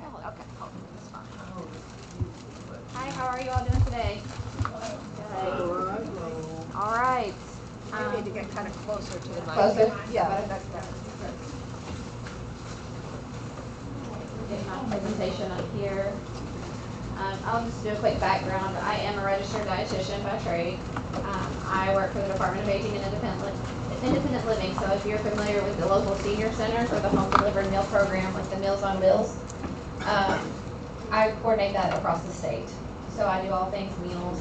Okay, hold on, that's fine. Hi, how are you all doing today? Good. All right. You need to get kind of closer to the mic. Closer? Yeah, that's better. Get my presentation up here. I'll just do a quick background. I am a registered dietitian by trade. I work for the Department of Aging and Independent Living. So if you're familiar with the local senior centers or the home delivered meal program, like the Meals on Wheels, I coordinate that across the state. So I do all things meals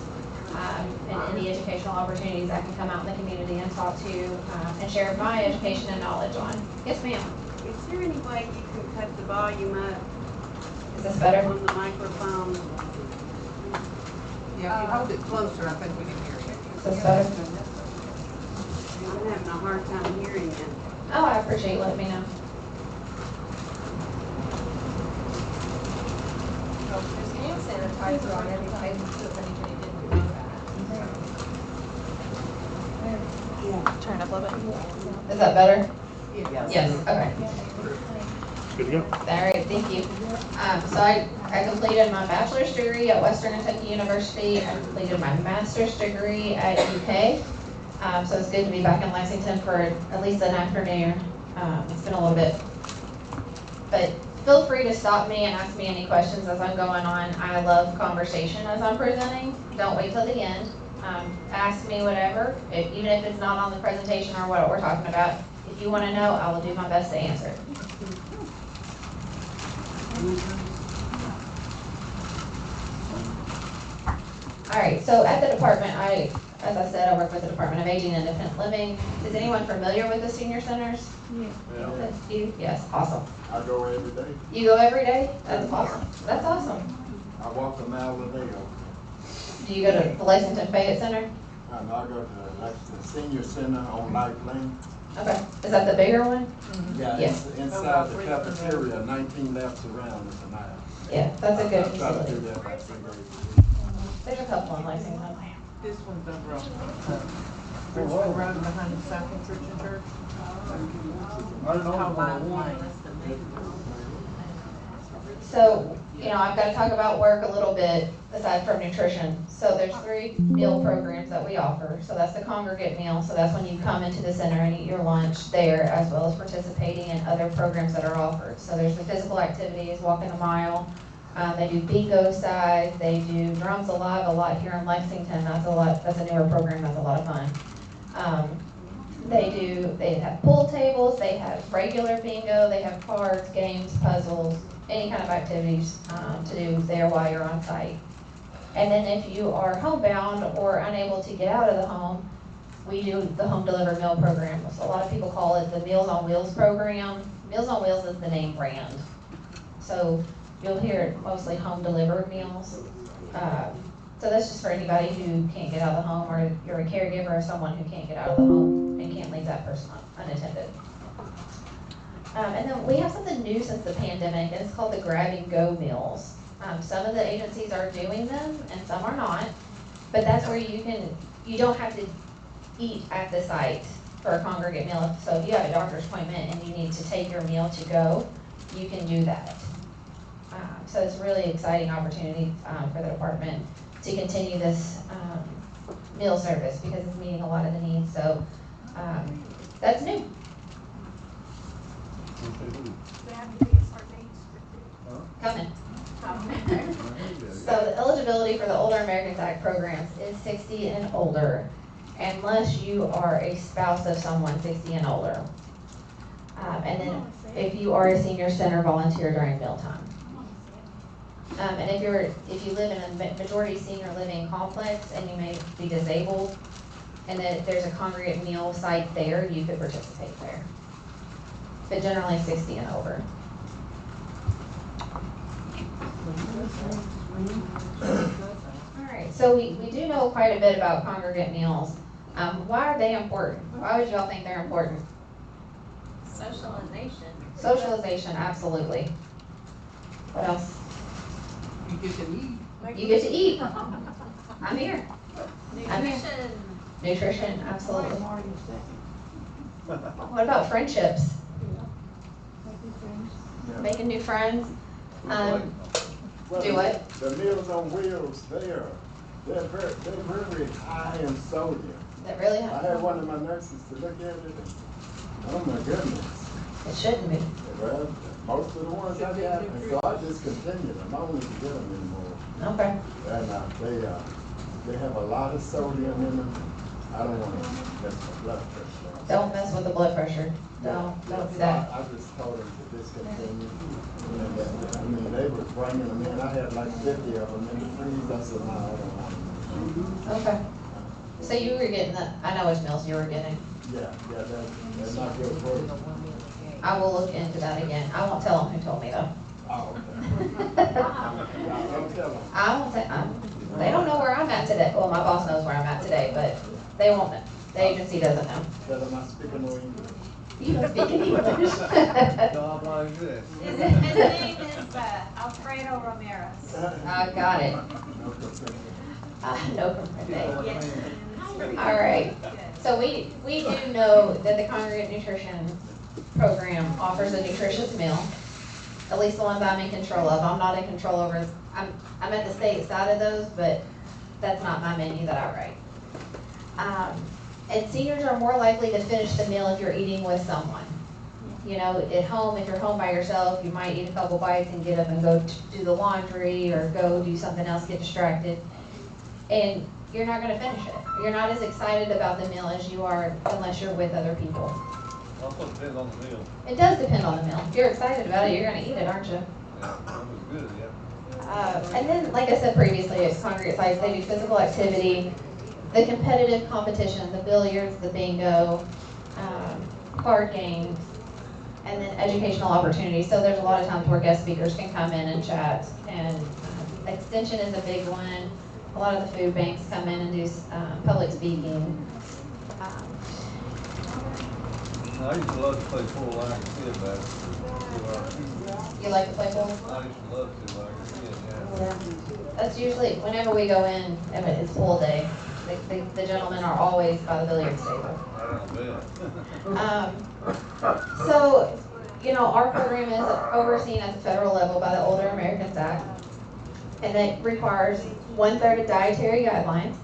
and any educational opportunities I can come out in the community and talk to and share my education and knowledge on. Yes, ma'am. Is there any way you can cut the volume up Is this better? on the microphone? Yeah, if you hold it closer, I think we can hear you. Is this better? I'm having a hard time hearing it. Oh, I appreciate you letting me know. There's hand sanitizer on every table too, if anybody didn't know that. Turn it up a little bit. Is that better? Yes. Okay. Good to go. All right, thank you. So I completed my bachelor's degree at Western Kentucky University. I completed my master's degree at UK. So it's good to be back in Lexington for at least an afternoon. It's been a little bit. But feel free to stop me and ask me any questions as I'm going on. I love conversation as I'm presenting. Don't wait till the end. Ask me whatever, even if it's not on the presentation or what we're talking about. If you want to know, I will do my best to answer. All right, so at the department, as I said, I work with the Department of Aging and Independent Living. Is anyone familiar with the senior centers? Yeah. You? Yes, awesome. I go every day. You go every day? That's awesome. That's awesome. I walk a mile a day. Do you go to the Lexington Fayette Center? And I go to the Lexington Senior Center on Life Lane. Okay. Is that the bigger one? Yeah, Yes. it's inside the cafeteria, 19 laps around, it's a mile. Yeah, that's a good I try to do facility. that about 3 days a week. There's a couple in Lexington. This one's over on Richmond Road behind the South Christian Church. I don't know. How Life Lane. So, I've got to talk about work a little bit aside from nutrition. So there's 3 meal programs that we offer. So that's the congregate meal. So that's when you come into the center and eat your lunch there, as well as participating in other programs that are offered. So there's the physical activities, walking a mile. They do bingo side. They do drums alive a lot here in Lexington. That's a newer program. That's a lot of fun. They have pool tables. They have regular bingo. They have cards, games, puzzles, any kind of activities to do there while you're on site. And then if you are homebound or unable to get out of the home, we do the home delivered meal program. So a lot of people call it the Meals on Wheels program. Meals on Wheels is the name brand. So you'll hear it mostly home delivered meals. So that's just for anybody who can't get out of the home, or you're a caregiver or someone who can't get out of the home and can't leave that person unattended. And then we have something new since the pandemic, and it's called the grab and go meals. Some of the agencies are doing them and some are not, but that's where you don't have to eat at the site for a congregate meal. So if you have a doctor's appointment and you need to take your meal to go, you can do that. So it's a really exciting opportunity for the department to continue this meal service because it's meeting a lot of the needs. So that's new. Coming. So the eligibility for the Older Americans Act programs is 60 and older, unless you are a spouse of someone 60 and older. And then if you are a senior center volunteer during mealtime. And if you live in a majority senior living complex and you may be disabled, and then there's a congregate meal site there, you could participate there. But generally 60 and over. All right, so we do know quite a bit about congregate meals. Why are they important? Why would y'all think they're important? Socialization. Socialization, absolutely. What else? You get to eat. You get to eat. I'm here. Nutrition. Nutrition, absolutely. What about friendships? Making new friends. Well, Do what? The Meals on Wheels there, they're very high in sodium. That really I had one of my nurses to look at it and, oh my goodness. It shouldn't be. Well, most of the ones I got, and so I discontinued them. I don't even get them anymore. Okay. And they have a lot of sodium in them. I don't want to mess my blood pressure up. Don't mess with the blood pressure. Don't do that. I just told them to discontinue. And I mean, they were bringing them in. I had like 50 of them in the freezer. I said, no, I don't want them. Okay. So you were getting I know which meals you were getting. Yeah, they're not good for you. I will look into that again. I won't tell them who told me though. Oh, okay. Don't tell them. I won't say, they don't know where I'm at today. Well, my boss knows where I'm at today, but they won't know. The agency doesn't know. Tell them I speak no English. You don't speak any English. His name is Alfredo Ramirez. I got it. No complaint. No complaint. Yes. All right. So we do know that the Congregate Nutrition Program offers a nutritious meal, at least the ones I'm in control of. I'm not in control over, I'm at the state side of those, but that's not my menu that I write. And seniors are more likely to finish the meal if you're eating with someone. You know, at home, if you're home by yourself, you might eat a couple bites and get up and go do the laundry or go do something else, get distracted. And you're not gonna finish it. You're not as excited about the meal as you are unless you're with other people. Also depends on the meal. It does depend on the meal. If you're excited about it, you're gonna eat it, aren't you? Yeah, that was good, yeah. And then, like I said previously, at congregate sites, they do physical activity, the competitive competition, the billiards, the bingo, card games, and then educational opportunities. So there's a lot of times where guest speakers can come in and chat, and extension is a big one. A lot of the food banks come in and do public speaking. I used to love to play pool when I was a kid, but You like to play pool? I used to love to when I was a kid, yeah. That's usually, whenever we go in, if it's pool day, the gentlemen are always by the billiards table. I don't bet. So, you know, our program is overseen at the federal level by the Older Americans Act, and it requires 1/3 of dietary guidelines.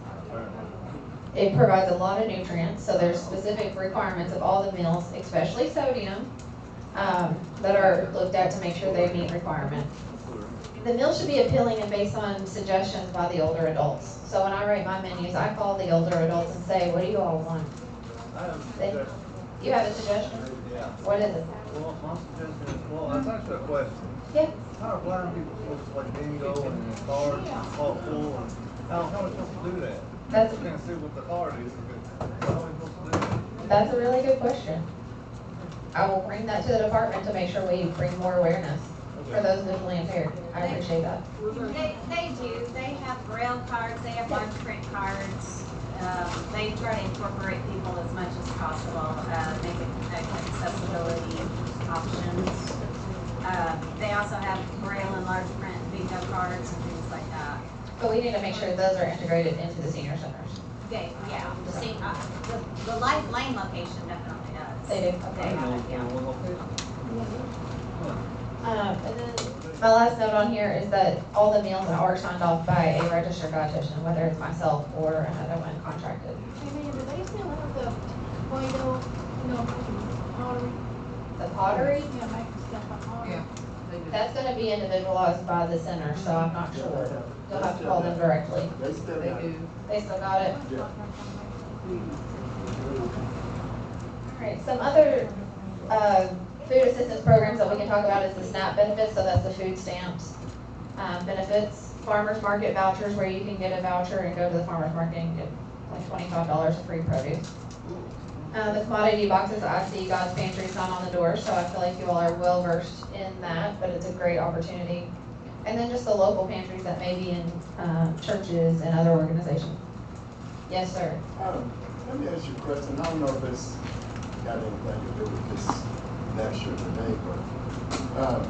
It provides a lot of nutrients, so there's specific requirements of all the meals, especially sodium, that are looked at to make sure they meet requirements. The meal should be appealing and based on suggestions by the older adults. So when I write my menus, I call the older adults and say, what do you all want? I have a They- suggestion. You have a suggestion? Yeah. What is it? Well, my suggestion is, well, that's actually a question. Yeah. How are blind people supposed to play bingo and cards and talk pool and how are we supposed to do that? That's- We can't see what the card is, but how are we supposed to do that? That's a really good question. I will bring that to the department to make sure we bring more awareness for those visually impaired. I appreciate that. They do. They have braille cards, they have large print cards. They try to incorporate people as much as possible, make accessibility options. They also have braille and large print bingo cards and things like that. But we need to make sure those are integrated into the senior centers. Okay, yeah, the Life Lane location definitely does. They do, They okay. have it, yeah. And then my last note on here is that all the meals are signed off by a registered dietitian, whether it's myself or another one contracted. Hey man, do they still have the Play-Doh, pottery? The pottery, Yeah, making stuff like pottery. Yeah, they do. that's gonna be individualized by the center, so I'm not sure. You'll have to call them directly. They still They got it. do. They still got it? Yeah. Alright, some other, food assistance programs that we can talk about is the SNAP benefits, so that's the food stamps, benefits. Farmers market vouchers, where you can get a voucher and go to the farmer's market and get like $25 of free produce. The commodity boxes, I see God's Pantry sign on the door, so I feel like you all are well versed in that, but it's a great opportunity. And then just the local pantries that may be in, churches and other organizations. Yes, sir. Let me ask you a question. I don't know if it's got anything to do with this lecture today, but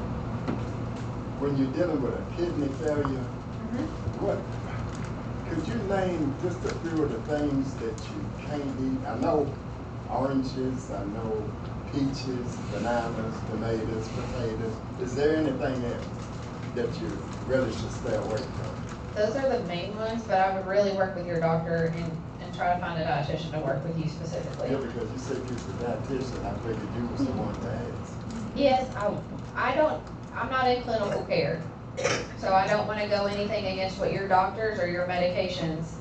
when you're dealing with a kidney failure, what could you name just a few of the things that you can't eat? I know oranges, I know peaches, bananas, tomatoes, potatoes. Is there anything else? that you really should stay away from? Those are the main ones, but I would really work with your doctor and try to find a dietitian to work with you specifically. Yeah, because you said you was a dietitian, I figured you was the one to ask. Yes, I'm not in clinical care, so I don't wanna go anything against what your doctors or your medications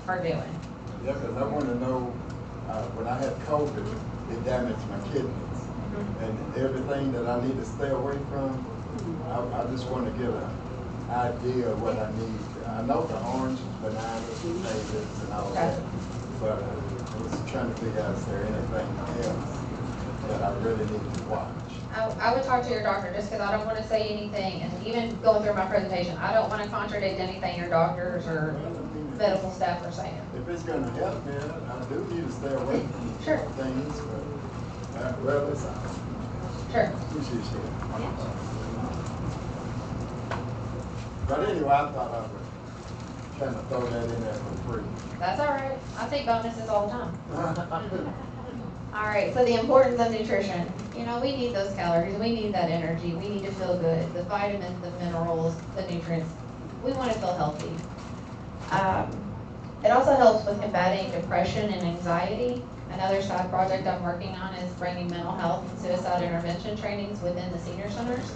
are doing. Yeah, because I want to know, when I had COVID, it damaged my kidneys. And everything that I need to stay away from, I just want to get an idea of what I need. I know the oranges, bananas, potatoes, and all that, but I was trying to figure out, is there anything else that I really need to watch? I would talk to your doctor just because I don't want to say anything, and even going through my presentation, I don't want to contradict anything your doctors or medical staff are saying. If it's going to help me, I do need to stay away from Sure. things, but, well, it's all. Sure. Appreciate it. But anyway, I thought I would kind of throw that in there for free. That's all right. I take bonuses all the time. All right, so the importance of nutrition. You know, we need those calories, we need that energy, we need to feel good, the vitamins, the minerals, the nutrients. We want to feel healthy. It also helps with combating depression and anxiety. Another side project I'm working on is bringing mental health and suicide intervention trainings within the senior centers.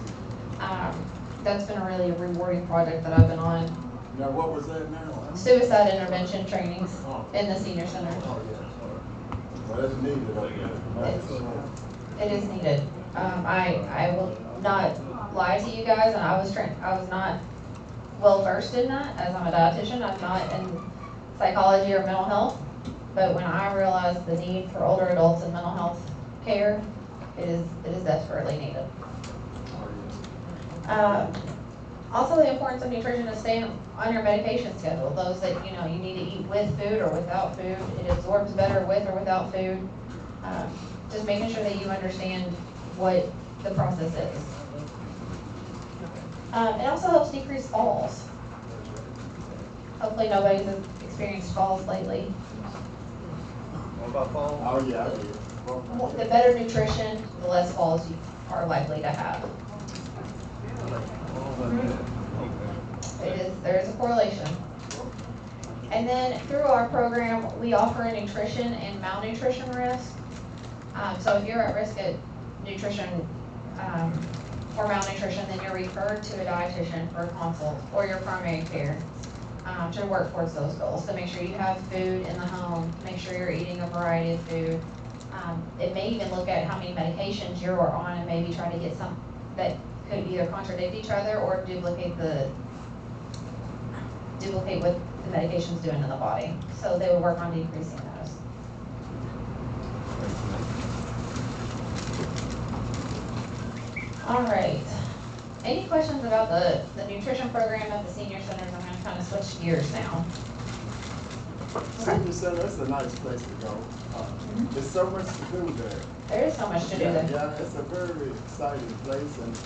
That's been a really rewarding project that I've been on. Now, what was that now? Suicide intervention trainings in the senior centers. Oh, yeah. Well, it's needed over there. It is needed. I will not lie to you guys, and I was not well versed in that, as I'm a dietitian. I'm not in psychology or mental health, but when I realized the need for older adults in mental health care, it is desperately needed. Also, the importance of nutrition is staying on your medication schedule. Those that, you know, you need to eat with food or without food. It absorbs better with or without food. Just making sure that you understand what the process is. It also helps decrease falls. Hopefully nobody's experienced falls lately. What about fall? Oh, yeah, I did. The better nutrition, the less falls you are likely to have. There is a correlation. And then through our program, we offer a nutrition and malnutrition risk. So if you're at risk of nutrition or malnutrition, then you're referred to a dietitian for a consult or your primary care to work towards those goals. So make sure you have food in the home, make sure you're eating a variety of food. It may even look at how many medications you're on and maybe try to get some that could either contradict each other or duplicate what the medication's doing in the body. So they will work on decreasing those. All right. Any questions about the nutrition program at the senior centers? I'm gonna kind of switch gears now. Senior Center, that's a nice place to go. There's so much to do there. There is so much to do there. Yeah, it's a very exciting place, and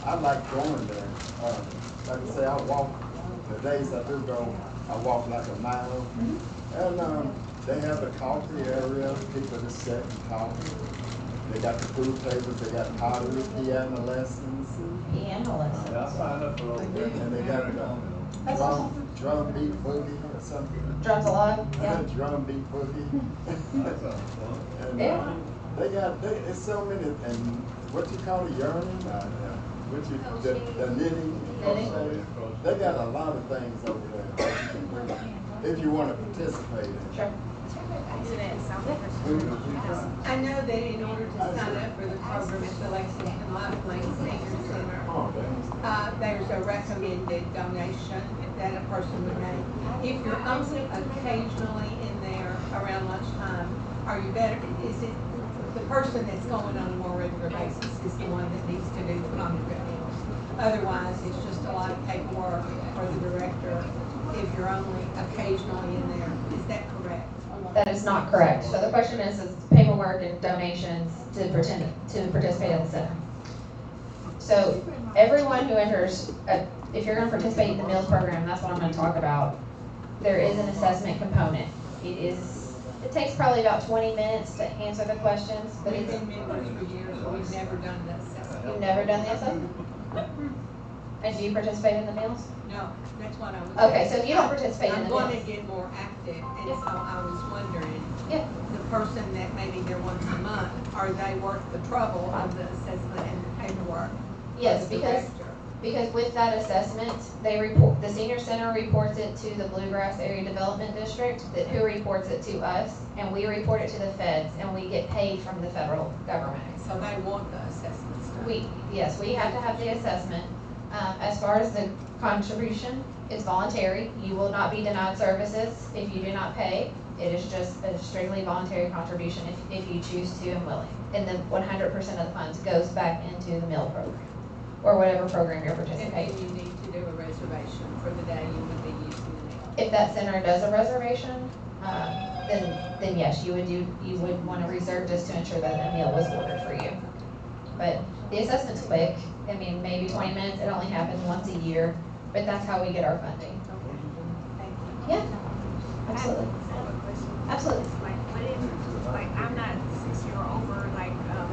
I like going there. Like I say, I walk, the days I do go, I walk like a mile. And they have the coffee area, people just sit and talk. They got the food tables, they got pottery, piano lessons. Piano lessons. Yeah, I signed up for those. And they got That's awesome. drum beat boogie or something. Drums alive? Yeah. Drum beat boogie. That sounds fun. And Yeah. it's so many, and what you call it, yearning, the knitting. Knitting. They got a lot of things over there that you can do if you want to participate in. Sure. I know that in order to sign up for the program at the Lexington Life Lane Senior Center, Oh, thanks. there's a recommended donation that a person would make. If you're only occasionally in there around lunchtime, are you better, is it, the person that's going on a more regular basis is the one that needs to do the congregate meals. Otherwise, it's just a lot of paperwork for the director if you're only occasionally in there. Is that correct? That is not correct. So the question is paperwork and donations to participate at the center. So everyone who enters, if you're going to participate in the meals program, that's what I'm going to talk about. There is an assessment component. It takes probably about 20 minutes to answer the questions, but We've it's, been members for years, but we've never done the assessment. you've never done the assessment? And do you participate in the meals? No, that's what I was. Okay, so if you don't participate in I'm the gonna meals. get more active, and Yeah. so I was wondering, Yeah. the person that maybe there once a month, are they worth the trouble of the assessment and the paperwork? Yes, The because director? with that assessment, they report, the senior center reports it to the Bluegrass Area Development District, who reports it to us, and we report it to the feds, and we get paid from the federal government. So they want the assessments done. Yes, we have to have the assessment. As far as the contribution, it's voluntary. You will not be denied services if you do not pay. It is just a strictly voluntary contribution if you choose to and willing. And then 100% of the funds goes back into the meal program, or whatever program you're And participating then in. you need to do a reservation for the day you would be using the meal. If that center does a reservation, then yes, you would want to reserve just to ensure that a meal was ordered for you. But the assessment's quick. I mean, maybe 20 minutes. It only happens once a year, but that's how we get our funding. Thank you. Yeah, absolutely. I have a question. Absolutely. Like, what if, like, I'm not 60 or over, like, I'm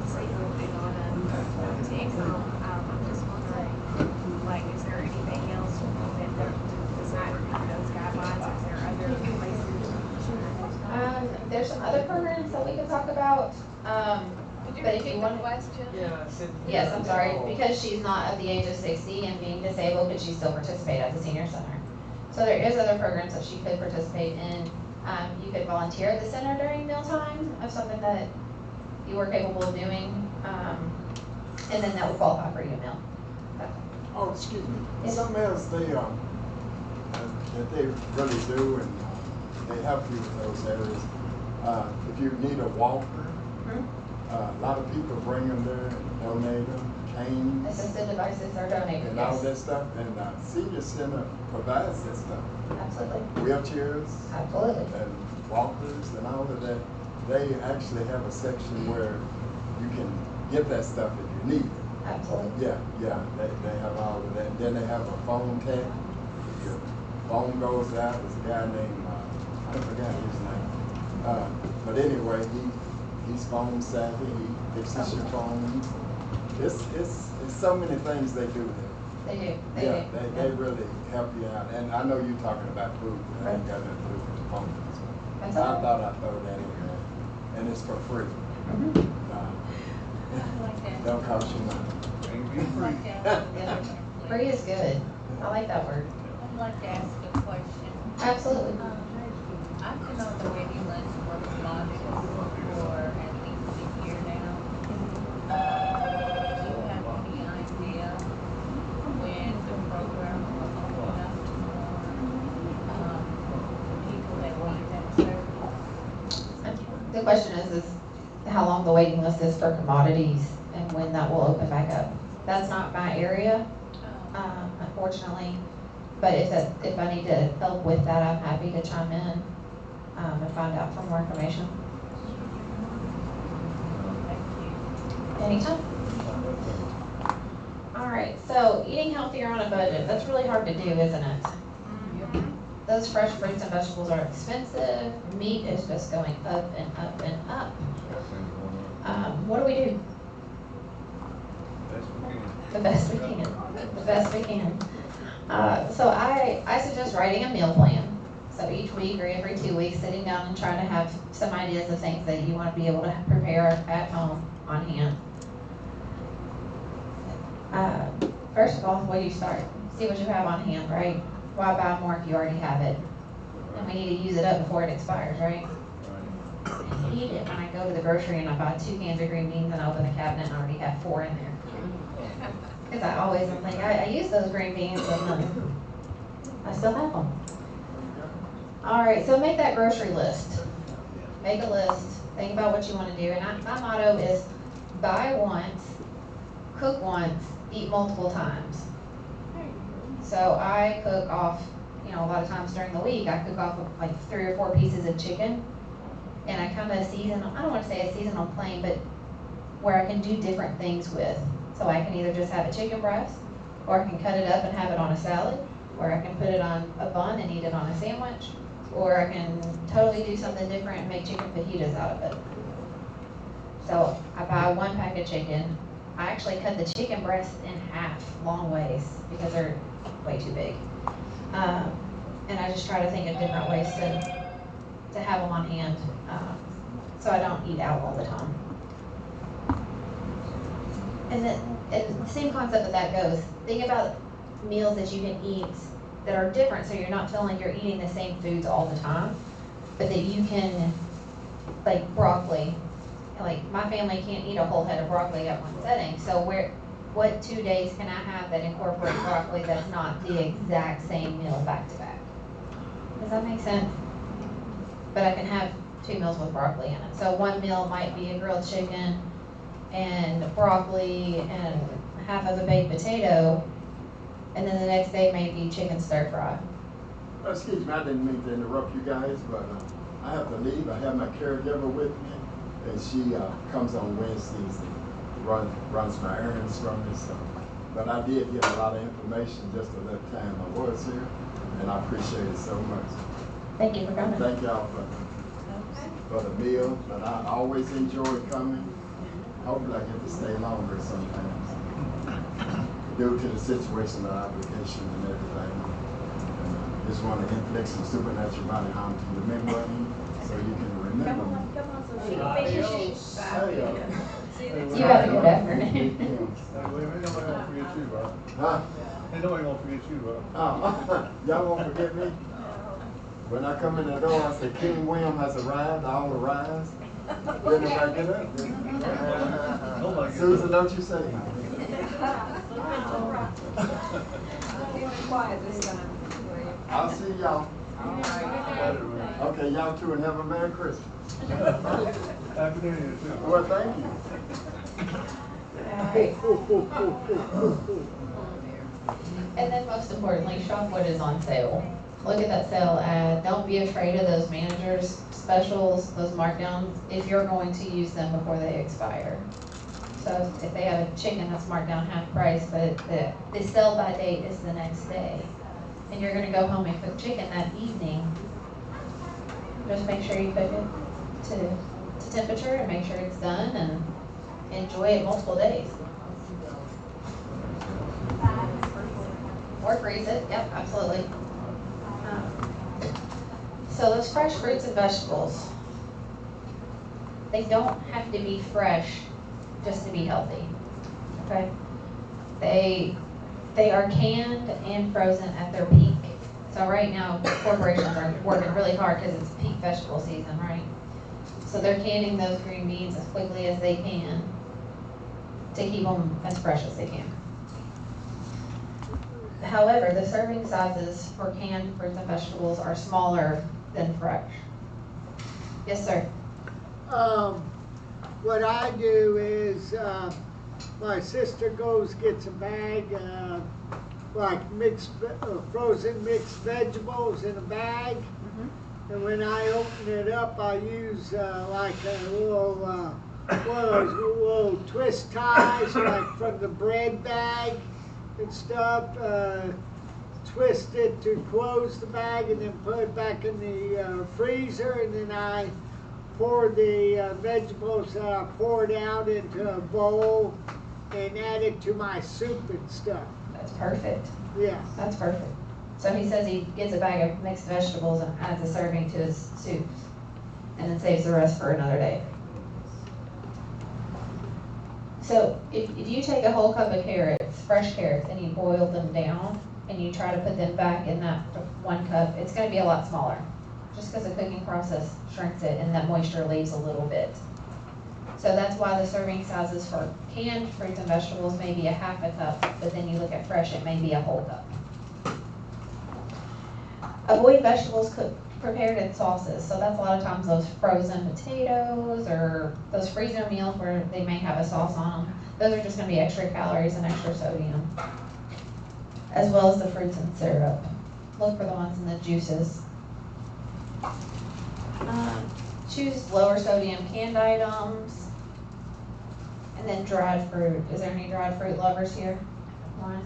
single and on a take home, I'm just wondering, like, is there anything else that besides those guidelines, is there other places? There's some other programs that we could talk about. But if you want, Yeah, I said. yes, I'm sorry, because she's not of the age of 60 and being disabled, could she still participate at the senior center? So there is other programs that she could participate in. You could volunteer at the center during mealtime of something that you were capable of doing, and then that would qualify for your meal. Oh, excuse me. Yes. Something else that they really do, and they help you in those areas. If you need a walker, Mhm. a lot of people bring them there and donate them, canes, Assistive devices are donated, and all yes. that stuff. And senior center provides that stuff. Absolutely, Wheelchairs absolutely. and walkers and all of that. They actually have a section where you can get that stuff if you need it. Absolutely. Yeah, they have all of that. And then they have a phone tech. If your phone goes out, there's a guy named, I forgot his name. But anyway, he's phone savvy. He fixes your phone. It's so many things they do there. They do, Yeah, do. they really help you out. And I know you're talking about food, but I ain't got nothing to do with the phone. That's So I all right. thought I'd throw that in there. And it's for free. Mhm. Don't cost you money. Free is good. I like that word. I'd like to ask a question. Absolutely. I've been on the waiting list for modules for at least a year now. Do you have any idea when the program will open up to more people that need that service? The question is how long the waiting list is for commodities and when that will open back up. That's not my area, unfortunately. But if I need to help with that, I'm happy to chime in and find out for more information. Anytime. All right, so eating healthier on a budget, that's really hard to do, isn't it? Those fresh fruits and vegetables are expensive. Meat is just going up and up and up. What do we do? The best we can. The best we can. So I suggest writing a meal plan. So each week or every 2 weeks, sitting down and trying to have some ideas of things that you want to be able to prepare at home on hand. First of all, where do you start? See what you have on hand, right? Why buy more if you already have it? And we need to use it up before it expires, right? I hate it when I go to the grocery and I buy 2 cans of green beans and I open the cabinet and I already have 4 in there. Because I always am like, I use those green beans, but I still have them. All right, so make that grocery list. Make a list. Think about what you want to do. And my motto is buy once, cook once, eat multiple times. So I cook off, a lot of times during the week, I cook off of like 3 or 4 pieces of chicken. And I kind of season, I don't want to say a seasonal plain, but where I can do different things with. So I can either just have a chicken breast, or I can cut it up and have it on a salad, or I can put it on a bun and eat it on a sandwich, or I can totally do something different and make chicken fajitas out of it. So I buy 1 pack of chicken, I actually cut the chicken breasts in half, long ways, because they're way too big. And I just try to think of different ways to have them on hand, so I don't eat out all the time. And the same concept that goes, think about meals that you can eat that are different, so you're not feeling like you're eating the same foods all the time, but that you can, like broccoli, like my family can't eat a whole head of broccoli at one setting, so what 2 days can I have that incorporate broccoli that's not the exact same meal back to back? Does that make sense? But I can have 2 meals with broccoli in it. So one meal might be a grilled chicken and broccoli and half of a baked potato, and then the next day may be chicken stir fry. Excuse me, I didn't mean to interrupt you guys, but I have to leave. I have my caregiver with me, and she comes on Wednesdays and runs my errands from me. So, but I did get a lot of information just at that time I was here, and I appreciate it so much. Thank you for coming. Thank y'all for the meal, but I always enjoy coming. Hopefully I get to stay longer sometimes, due to the situation of application and everything. And just want to inflict some supernatural body harm to the membrane, so you can remember me. You have a good afternoon. Ain't nobody gonna forget you, bro. Huh? Ain't nobody gonna forget you, bro. Oh, y'all won't forget me? When I come in the door, I say, King William has arrived, I will rise. Then if I get up, Nobody Susan, don't you say I'll see y'all. Okay, y'all too, and have a Merry Christmas. Happy New Year, too. Well, thank you. And then most importantly, shop what is on sale. Look at that sale ad. Don't be afraid of those managers specials, those markdowns, if you're going to use them before they expire. So if they have a chicken that's marked down half price, but the sell by date is the next day, and you're gonna go home and cook chicken that evening, just make sure you cook it to temperature and make sure it's done and enjoy it multiple days. Or freeze it, yep, absolutely. So those fresh fruits and vegetables, they don't have to be fresh just to be healthy, okay? They are canned and frozen at their peak. So right now, corporations are working really hard because it's peak vegetable season, right? So they're canning those green beans as quickly as they can to keep them as fresh as they can. However, the serving sizes for canned fruits and vegetables are smaller than fresh. Yes, sir. What I do is, my sister gets a bag, like frozen mixed vegetables in a bag. Mm-hmm. And when I open it up, I use like a little, one of those little twist ties, like from the bread bag and stuff. Twist it to close the bag and then put it back in the freezer, and then I pour the vegetables that I poured out into a bowl and add it to my soup and stuff. That's perfect. Yeah. That's perfect. So he says he gets a bag of mixed vegetables and adds a serving to his soup, and then saves the rest for another day. So if you take a whole cup of carrots, fresh carrots, and you boil them down, and you try to put them back in that 1 cup, it's going to be a lot smaller, just because the cooking process shrinks it and that moisture leaves a little bit. So that's why the serving sizes for canned fruits and vegetables may be a half a cup, but then you look at fresh, it may be a whole cup. Avoid vegetables prepared in sauces. So that's a lot of times those frozen potatoes or those freezer meals where they may have a sauce on them. Those are just going to be extra calories and extra sodium, as well as the fruits and syrup. Look for the ones in the juices. Choose lower sodium canned items, and then dried fruit. Is there any dried fruit lovers here? One.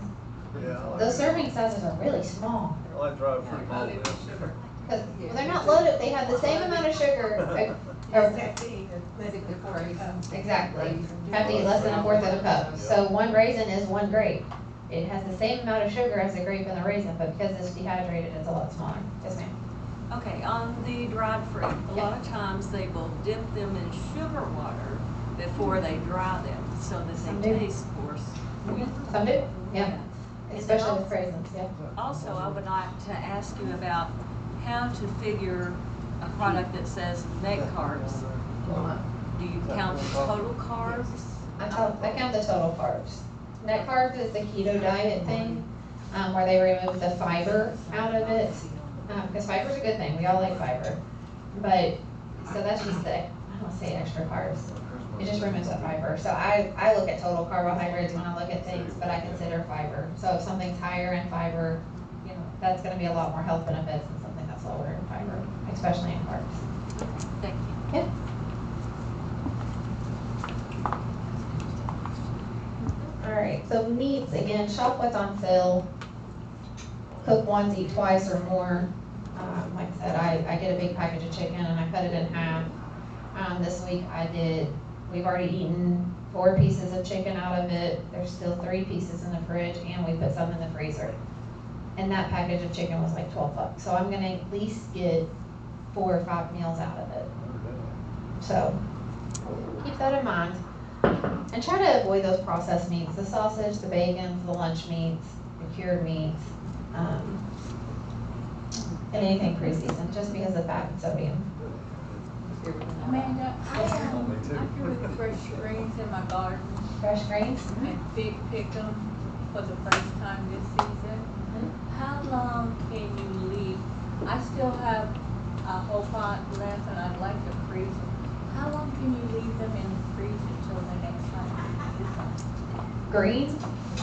Yeah. I like Those it. serving sizes are really small. I like dried fruit. Because they're not loaded, they have the same amount of sugar. Or- Just have to eat less than 4 cups. Exactly. Have to eat less than a fourth of a cup. So one raisin is one grape. It has the same amount of sugar as a grape and the raisin, but because it's dehydrated, it's a lot smaller. Yes, ma'am. Okay, on the dried fruit, a lot of times they will dip them in sugar water before they dry them, so that Some they do. taste more sweet. Some do, yeah. And Especially with then raisins, yeah. Also, I would like to ask you about how to figure a product that says net carbs. Do you count the total carbs? I count the total carbs. Net carbs is the keto diet thing, where they remove the fiber out of it. Because fiber's a good thing, we all like fiber. But, so that's just the, I don't say extra carbs. It just removes the fiber. So I look at total carbohydrates when I look at things, but I consider fiber. So if something's higher in fiber, you know, that's gonna be a lot more health benefits than something that's lower in fiber, especially in carbs. Thank you. Yeah. All right, so meats, again, shop what's on sale. Cook once, eat twice or more. Like I said, I get a big package of chicken and I cut it in half. This week we've already eaten 4 pieces of chicken out of it. There's still 3 pieces in the fridge and we put some in the freezer. And that package of chicken was like $12. So I'm gonna at least get 4 or 5 meals out of it. So keep that in mind. And try to avoid those processed meats, the sausage, the bacon, the lunch meats, the cured meats, and anything pre-seasoned, just because of fat and sodium. Amanda, I grew the fresh greens in my garden Fresh grains? and picked them for the first time this season. How long can you leave? I still have a whole pot left and I'd like to freeze them. How long can you leave them in the freezer until the next time you use them? Greens?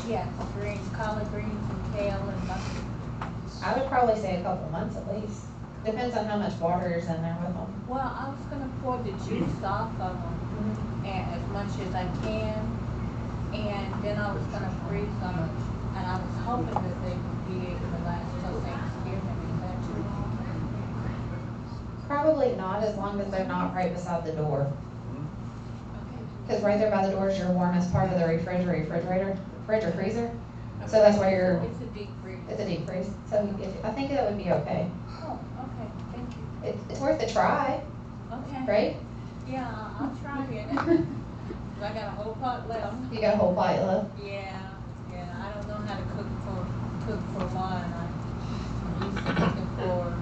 Yes, greens, collard greens and kale and mustard. I would probably say a couple months at least. Depends on how much water is in there with them. Well, I was gonna pour the juice off of them as much as I can, and then I was gonna freeze them, and I was hoping that they would be able to last till Thanksgiving. Is that too long? Probably not, as long as they're not right beside the door. Okay. Because right there by the door is your warmest part of the fridge or freezer. So that's where you're, It's a deep freeze. it's a deep freeze. So I think that would be okay. Oh, okay, thank you. It's worth a try, Okay. right? Yeah, I'll try it. I got a whole pot left. You got a whole pile left. Yeah, I don't know how to cook for one. I'm used to cooking for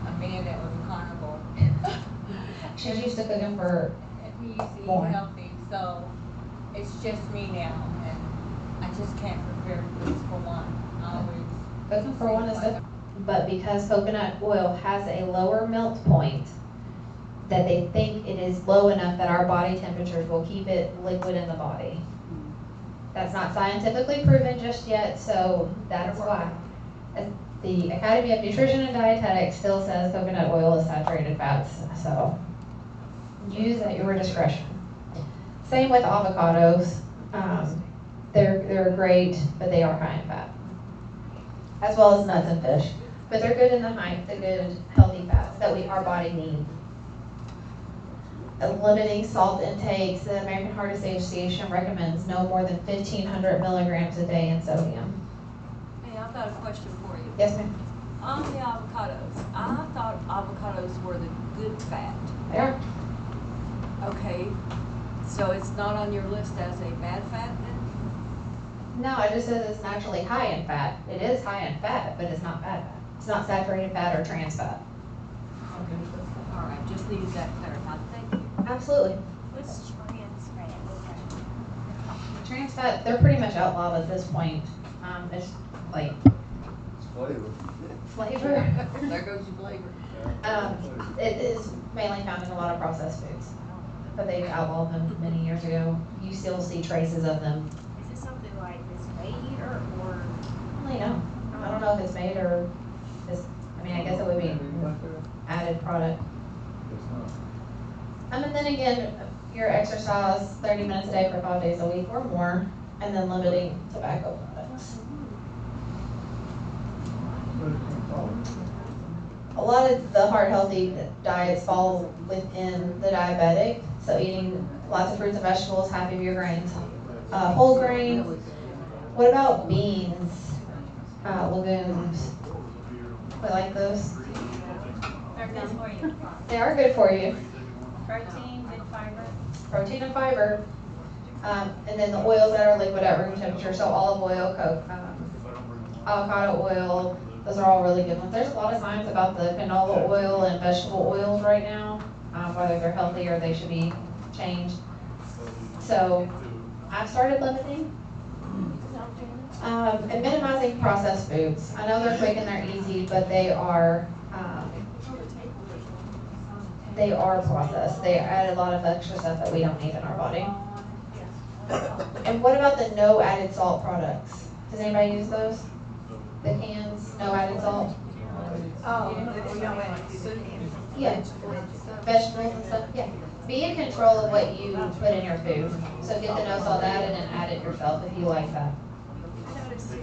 a man that was a carnivore. She's used to cooking for, And he used to More. eat healthy, so it's just me now, and I just can't prepare foods for one. I always. cooking for one is different. But because coconut oil has a lower melt point, that they think it is low enough that our body temperatures will keep it liquid in the body. That's not scientifically proven just yet, so that's why. The Academy of Nutrition and Dietetics still says coconut oil is saturated fats, so use at your discretion. Same with avocados. They're great, but they are high in fat, as well as nuts and fish. But they're good in the good healthy fats that our body needs. Limiting salt intakes, the American Heart Association recommends no more than 1,500 milligrams a day in sodium. Hey, I've got a question for you. Yes, ma'am. On the avocados, I thought avocados were the good fat. They are. Okay, so it's not on your list as a bad fat then? No, it just says it's naturally high in fat. It is high in fat, but it's not bad fat. It's not saturated fat or trans fat. All right, just needed that clarified. Thank you. Absolutely. What's trans fat? Trans fat, they're pretty much outlawed at this point. It's like It's flavor. flavor. There goes your flavor. It is mainly found in a lot of processed foods, but they outlawed them many years ago. You still see traces of them. Is it something like this made or? I don't know. I don't know if it's made or just, I mean, I guess it would be added product. And then again, your exercise 30 minutes a day for 5 days a week or more, and then limiting tobacco products. a lot of the heart healthy diets fall within the diabetic. So eating lots of fruits and vegetables, half of your grains, whole grain. What about beans, legumes? We like those. They're good for you. They are good for you. Protein, good fiber. Protein and fiber. And then the oils that are liquid at room temperature, so olive oil, avocado oil, those are all really good ones. There's a lot of science about the canola oil and vegetable oils right now, whether they're healthy or they should be changed. So I've started limiting and minimizing processed foods. I know they're quick and they're easy, but they are processed. They add a lot of extra stuff that we don't need in our body. And what about the no added salt products? Does anybody use those? The cans, no added salt? Oh, you know, soup. Yeah. Vegetables and stuff, yeah. Be in control of what you put in your food. So get the no salt added and add it yourself if you like that. I noticed too,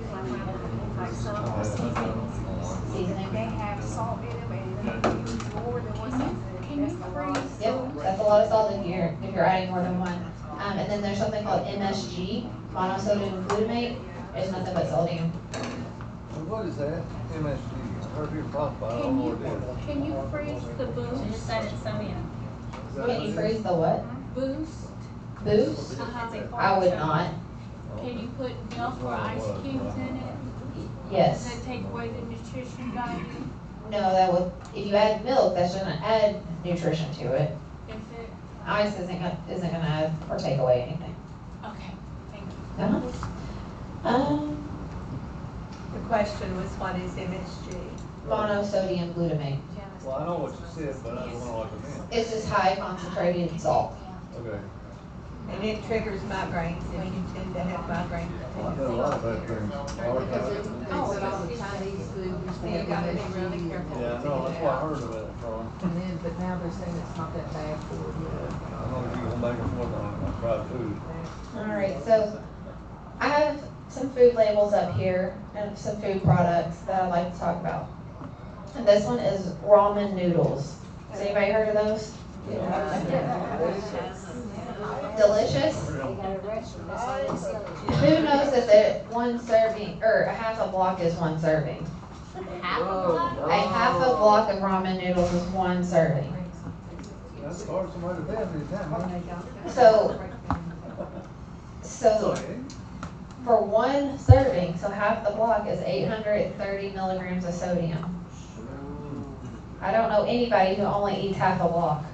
like some of the seasonings, Seasoning. they have salt in them and they use more than one seasoning. That's the worst. Yep, that's a lot of salt if you're adding more than one. And then there's something called MSG, monosodium glutamate. It's nothing but sodium. What is that? MSG. I heard you talk about it. I don't know what it is. Can you freeze the Just boost? add sodium. Can you freeze the what? Boost? Boost? I would not. Can you put milk or ice cubes in it? Yes. Does that take away the nutrition value? No, that would, if you add milk, that's gonna add nutrition to it. If it, Ice isn't gonna add or take away anything. okay, thank you. Uh-huh. The question was, what is MSG? Monosodium glutamate. Well, I know what you said, but I don't know what it means. It's just high concentrated salt. Okay. And it triggers migraines, if you tend to have migraines. Well, I know a lot of bad things. Hard times. So you gotta be really careful. Yeah, I know, that's why I heard of it from. But now they're saying it's not that bad for you. I know you go back and forth on it, I tried food. Alright, so I have some food labels up here and some food products that I'd like to talk about. And this one is ramen noodles. Has anybody heard of those? Delicious? Who knows that one serving, or a half a block is one serving? Half a block? A half a block of ramen noodles is one serving. That's hard somebody to death every time, huh? So for one serving, so half the block is 830 milligrams of sodium. I don't know anybody who only eats half a block.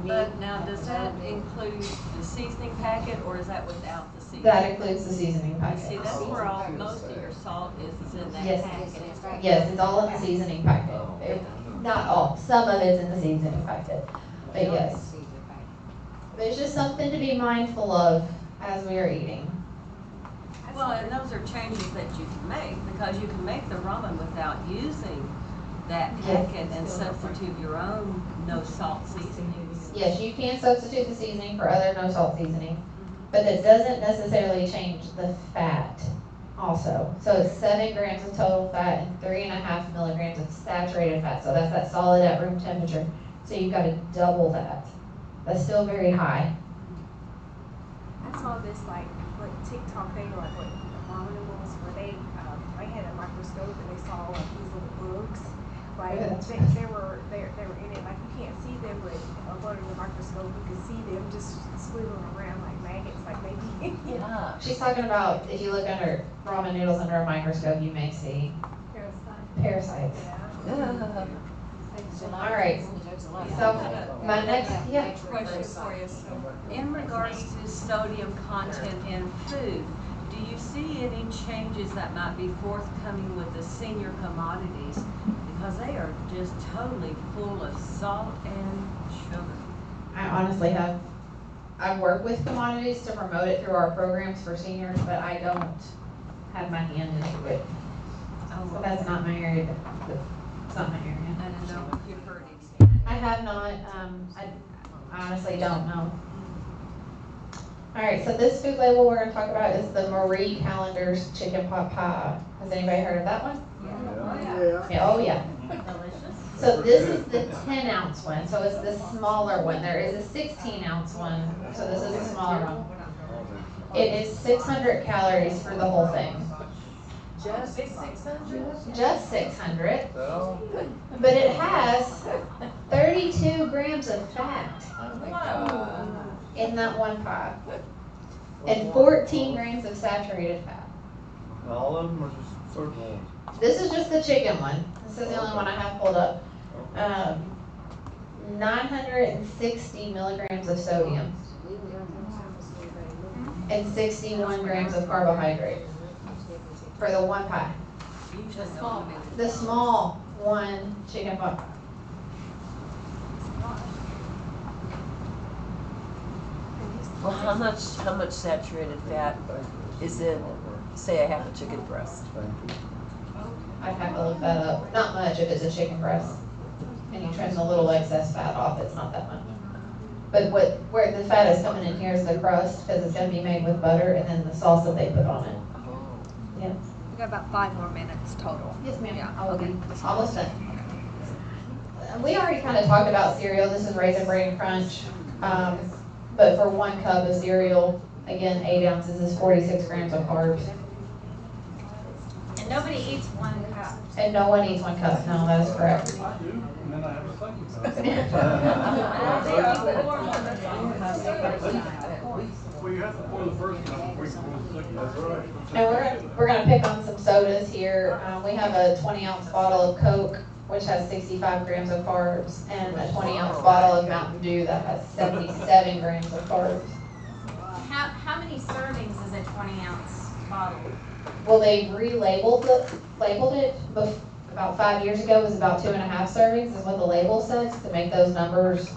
But now, does that include the seasoning packet, or is that without the seasoning? That includes the seasoning See, packet. that's where most of your salt is in that Yes. packet. Yes, it's all in the seasoning packet. Not all, some of it's in the seasoning packet, but yes. But it's just something to be mindful of as we are eating. Well, and those are changes that you can make, because you can make the ramen without using that packet and substitute your own no salt seasonings. Yes, you can substitute the seasoning for other no salt seasoning, but that doesn't necessarily change the fat also. So it's 7 grams of total fat and 3.5 milligrams of saturated fat. So that's that solid at room temperature. So you've got to double that. That's still very high. I saw this like TikTok thing, like what ramen noodles, where they had a microscope and they saw like these little bugs. Like they were in it, like you can't see them, but under the microscope you can see them just swiveling around like maggots, like maybe. Yeah. She's talking about if you look under ramen noodles under a microscope, you may see parasites. Yeah. All right. So my next, Question for you. In regards to sodium content in food, do you see any changes that might be forthcoming with the senior commodities? Because they are just totally full of salt and sugar. I honestly have, I work with commodities to promote it through our programs for seniors, but I don't have my hand into it. So that's not my area. It's not my area. I don't know if you've heard anything. I have not, I honestly don't know. All right, so this food label we're gonna talk about is the Marie Callender's chicken pot pie. Has anybody heard of that one? Yeah. Yeah, oh yeah. Delicious. So this is the 10-ounce one, so it's the smaller one. There is a 16-ounce one, so this is the smaller one. It is 600 calories for the whole thing. Just 600? Just 600, So, but it has 32 grams of fat Oh my God. in that one pie, and 14 grams of saturated fat. all of them or just certain ones? This is just the chicken one. This is the only one I have pulled up. 960 milligrams of sodium and 61 grams of carbohydrates for the one pie. The small one. The small one chicken pot pie. Well, how much saturated fat is in, say, a half a chicken breast? I'd have to look that up. Not much if it's a chicken breast. And you trim the little excess fat off, it's not that much. But where the fat is coming in here is the crust, because it's gonna be made with butter and then the sauce that they put on it. Yeah. We got about 5 more minutes total. Yes, ma'am. Yeah, I will be okay. almost done. We already kind of talked about cereal. This is Raisin Bran Crunch. But for 1 cup of cereal, again, 8 ounces is 46 grams of carbs. And nobody eats 1 cup. And no one eats 1 cup. No, that is correct. I do, and then I have a second Well, you have to pour the first cup before you pour the second. That's right. And we're gonna pick on some sodas here. We have a 20-ounce bottle of Coke, which has 65 grams of carbs, and a 20-ounce bottle of Mountain Dew that has 77 grams of carbs. How many servings is a 20-ounce bottle? Well, they labeled it about 5 years ago. It was about 2.5 servings is what the label says, to make those numbers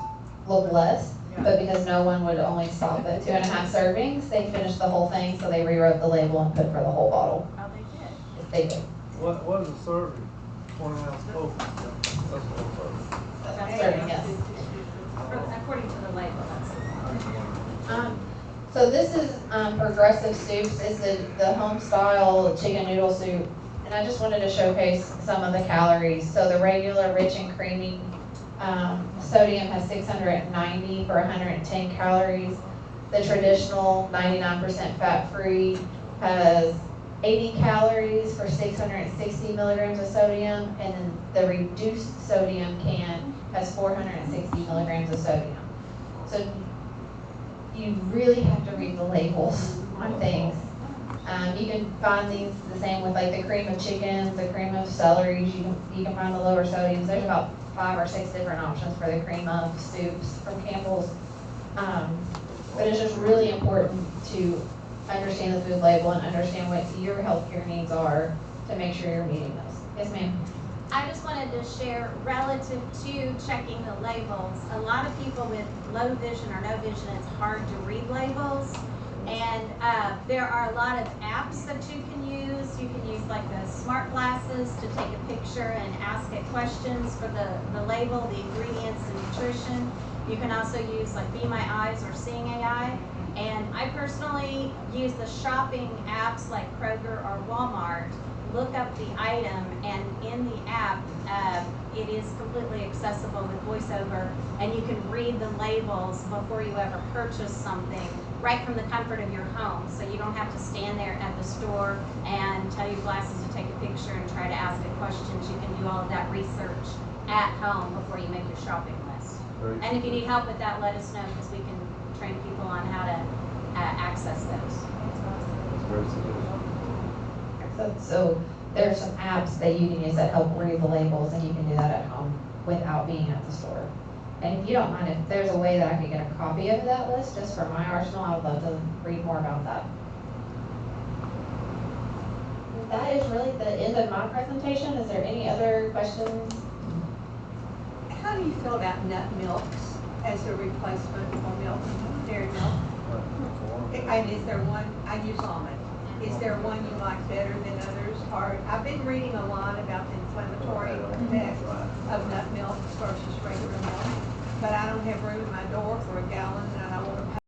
look less. But because no one would only stop at 2.5 servings, they finished the whole thing, so they rewrote the label and put for the whole bottle. Oh, they did. They did. What is a serving? 20-ounce Coke. That's what That's a serving, yes. According to the label, that's. So this is Progressive Soups. It's the home style chicken noodle soup. And I just wanted to showcase some of the calories. So the regular rich and creamy sodium has 690 for 110 calories. The traditional 99% fat free has 80 calories for 660 milligrams of sodium. And then the reduced sodium can has 460 milligrams of sodium. So you really have to read the labels on things. You can find these the same with like the cream of chickens, the cream of celeries. You can find the lower sodiums. There's about 5 or 6 different options for the cream of soups from Campbell's. But it's just really important to understand the food label and understand what your healthcare needs are to make sure you're meeting those. Yes, ma'am. I just wanted to share relative to checking the labels. A lot of people with low vision or no vision, it's hard to read labels. And there are a lot of apps that you can use. You can use like the smart glasses to take a picture and ask it questions for the label, the ingredients, the nutrition. You can also use like Be My Eyes or Seeing AI. And I personally use the shopping apps like Kroger or Walmart. Look up the item, and in the app, it is completely accessible with voiceover, and you can read the labels before you ever purchase something right from the comfort of your home. So you don't have to stand there at the store and tell your glasses to take a picture and try to ask it questions. You can do all of that research at home before you make your shopping list. And if you need help with that, let us know, because we can train people on how to access those. So there's some apps that you can use that help read the labels, and you can do that at home without being at the store. And if you don't mind, if there's a way that I could get a copy of that list just for my arsenal, I would love to read more about that. That is really the end of my presentation. Is there any other questions? How do you feel about nut milks as a replacement for milk, dairy milk? And is there one, I use almond, is there one you like better than others? Or, I've been reading a lot about the inflammatory effects of nut milk versus regular milk, but I don't have room in my door for a gallon, and I don't want to pay